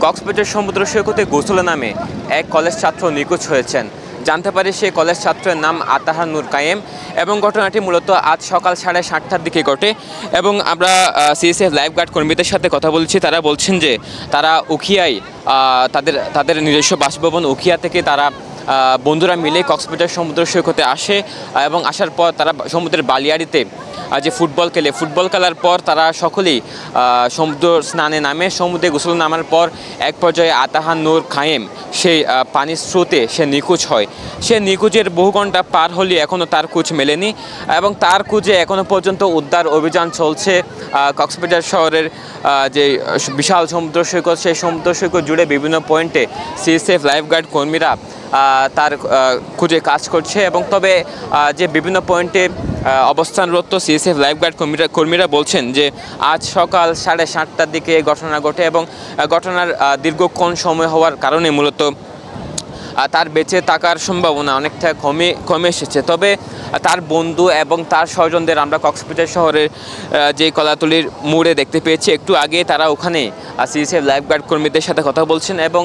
কক্সবাজার সমুদ্র সৈকতে গোসলে নামে এক কলেজ ছাত্র নিখোঁজ হয়েছেন। জানতে পারি সেই কলেজ ছাত্রের নাম আতাহার নূর কায়েম এবং ঘটনাটি মূলত আজ সকাল 7:30টার দিকে ঘটে। এবং আমরা সিএসএফ লাইফগার্ড কর্মীদের সাথে কথা বলছি। তারা বলছেন যে তারা উখিয়ায় তাদের নিজস্ব বাসভবন উখিয়া থেকে তারা বন্ধুরা মিলে কক্সবাজার সমুদ্র সৈকতে আসে এবং আসার পর তারা সমুদ্রের বালিয়াড়িতে যে ফুটবল খেলার পর তারা সকলেই সমুদ্র স্নানে নামে। সমুদ্রে গোসল নামার পর এক পর্যায়ে আতাহার নূর কায়েম সেই পানির স্রোতে সে নিখোঁজ হয়। সে নিখোঁজের বহু ঘন্টা পার হলে এখনও তার খোঁজ মেলেনি এবং তার খোঁজে এখনও পর্যন্ত উদ্ধার অভিযান চলছে। কক্সবাজার শহরের যে বিশাল সমুদ্র সৈকত, সেই সমুদ্র সৈকত জুড়ে বিভিন্ন পয়েন্টে সিএসএফ লাইফগার্ড কর্মীরা তার খুঁজে কাজ করছে। এবং তবে যে বিভিন্ন পয়েন্টে অবস্থানরত সিএসএফ লাইফগার্ড কর্মীরা বলছেন যে আজ সকাল 7:30টার দিকে ঘটনা ঘটে এবং ঘটনার দীর্ঘক্ষণ সময় হওয়ার কারণে মূলত তার বেঁচে থাকার সম্ভাবনা অনেকটা কমে এসেছে। তবে তার বন্ধু এবং তার স্বজনদের আমরা কক্সবাজার শহরের যে কলাতলির মোড়ে দেখতে পেয়েছি একটু আগে। তারা ওখানে সিএসএফ লাইফগার্ড কর্মীদের সাথে কথা বলছেন এবং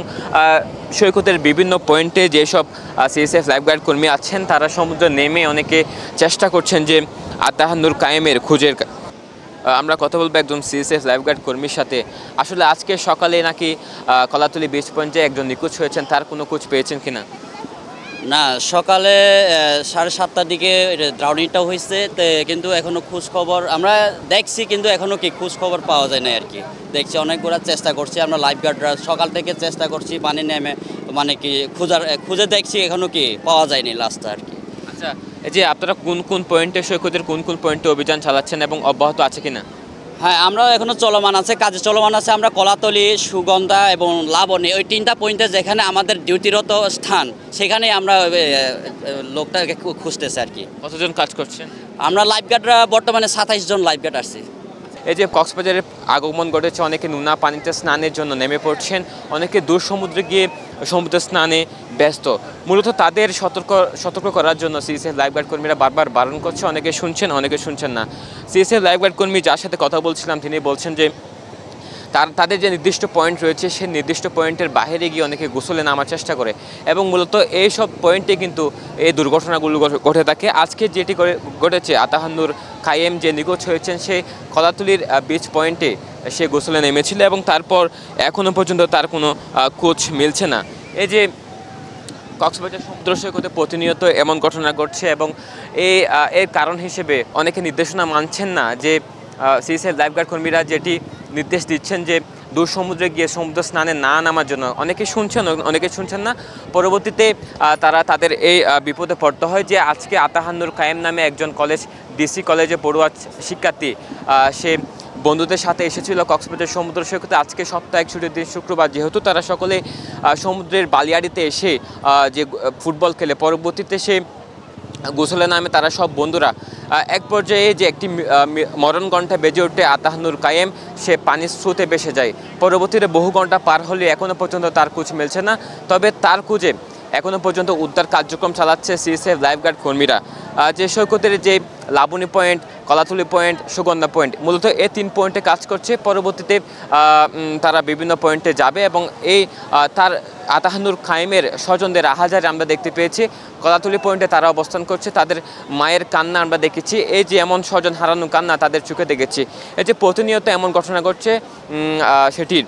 সৈকতের বিভিন্ন পয়েন্টে যেসব সিএসএফ লাইফগার্ড কর্মী আছেন তারা সমুদ্রে নেমে অনেকে চেষ্টা করছেন যে আতাহার নূর কায়েমের খোঁজের। আমরা কথা বলবো একজন সিএসএফ লাইফগার্ড কর্মীর সাথে। আসলে আজকে সকালে নাকি কলাতলি বিচ পয়েন্টে একজন নিখোঁজ হয়েছেন, তার কোনো খোঁজ পেয়েছেন কিনা? না, সকালে 7:30টার দিকে ড্রাউনিংটা হয়েছে, কিন্তু এখনও খোঁজ খবর আমরা দেখছি, কিন্তু এখনও কি খোঁজ খবর পাওয়া যায় না আর কি। দেখছি অনেকগুলো চেষ্টা করছি আমরা লাইফগার্ডরা, সকাল থেকে চেষ্টা করছি পানি নেমে, মানে কি খুঁজে দেখছি, এখনও কি পাওয়া যায়নি লাস্টটা আর কি। আচ্ছা, এই যে আপনারা কোন পয়েন্টে সৈকতের কোন পয়েন্টে অভিযান চালাচ্ছেন এবং অব্যাহত আছে কিনা? হ্যাঁ, আমরা এখনও চলমান আছে, কাজে চলমান আছে। আমরা কলাতলি, সুগন্ধা এবং লাবণী, ওই 3টা পয়েন্টে যেখানে আমাদের ডিউটিরত স্থান, সেখানেই আমরা লোকটাকে খুঁজতেছি আর কি। কতজন কাজ করছেন? আমরা লাইফগার্ডরা বর্তমানে 27 জন লাইফগার্ড আসছি। এই যে কক্সবাজারের আগমন ঘটেছে, অনেকে নোনা পানিতে স্নানের জন্য নেমে পড়ছেন, অনেকে দূর সমুদ্রে গিয়ে সমুদ্র স্নানে ব্যস্ত। মূলত তাদের সতর্ক করার জন্য সিএসএফ লাইফগার্ড কর্মীরা বারবার বারণ করছে। অনেকে শুনছেন, অনেকে শুনছেন না। সিএসএফ লাইফগার্ড কর্মী যার সাথে কথা বলছিলাম তিনি বলছেন যে তাদের যে নির্দিষ্ট পয়েন্ট রয়েছে সেই নির্দিষ্ট পয়েন্টের বাইরে গিয়ে অনেকে গোসলে নামার চেষ্টা করে এবং মূলত এই সব পয়েন্টে কিন্তু এই দুর্ঘটনাগুলো ঘটে থাকে। আজকে যেটি ঘটেছে, আতাহার নূর কায়েম যে নিখোঁজ হয়েছেন সে কলাতলির বিচ পয়েন্টে সে গোসলে নেমেছিল এবং তারপর এখনও পর্যন্ত তার কোনো খোঁজ মিলছে না। এই যে কক্সবাজার সমুদ্র সৈকতে প্রতিনিয়ত এমন ঘটনা ঘটছে এবং এর কারণ হিসেবে অনেকে নির্দেশনা মানছেন না যে সিএসএফ লাইফগার্ড কর্মীরা যেটি নির্দেশ দিচ্ছেন যে দূর সমুদ্রে গিয়ে সমুদ্র স্নানে না নামার জন্য, অনেকে শুনছেন, অনেকে শুনছেন না। পরবর্তীতে তাদের এই বিপদে পড়তে হয় যে আজকে আতাহার নূর কায়েম নামে একজন ডিসি কলেজে পড়ুয়া শিক্ষার্থী, সে বন্ধুদের সাথে এসেছিল কক্সবাজার সমুদ্র সৈকতে। আজকে সপ্তাহে ছুটির দিন শুক্রবার, যেহেতু তারা সকলে সমুদ্রের বালিয়াড়িতে এসে যে ফুটবল খেলে, পরবর্তীতে সে গোসলে নামে তারা সব বন্ধুরা। এক পর্যায়ে যে একটি মরণ ঘণ্টা বেজে ওঠে, আতাহার নূর কায়েম সে পানির স্রোতে ভেসে যায়। পরবর্তীতে বহু ঘন্টা পার হলে এখনও পর্যন্ত তার খোঁজ মিলছে না। তবে তার খোঁজে এখনও পর্যন্ত উদ্ধার কার্যক্রম চালাচ্ছে সিএসএফ লাইফগার্ড কর্মীরা। যে সৈকতের যে Laboni point, Kolatoli point, Sugandha point, মূলত এই 3 পয়েন্টে কাজ করছে। পরবর্তীতে তারা বিভিন্ন পয়েন্টে যাবে এবং তার আতাহার নূর কায়েমের স্বজনদের আহাজারে আমরা দেখতে পেয়েছি। কলাতলি পয়েন্টে তারা অবস্থান করছে, তাদের মায়ের কান্না আমরা দেখেছি। এই যে এমন স্বজন হারানো কান্না তাদের চোখে দেখেছি। এই যে প্রতিনিয়ত এমন ঘটনা ঘটছে, সেটির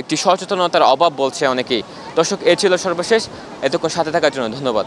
একটি সচেতনতার অভাব বলছে অনেকেই। দর্শক, এ ছিল সর্বশেষ। এতক্ষণ সাথে থাকার জন্য ধন্যবাদ।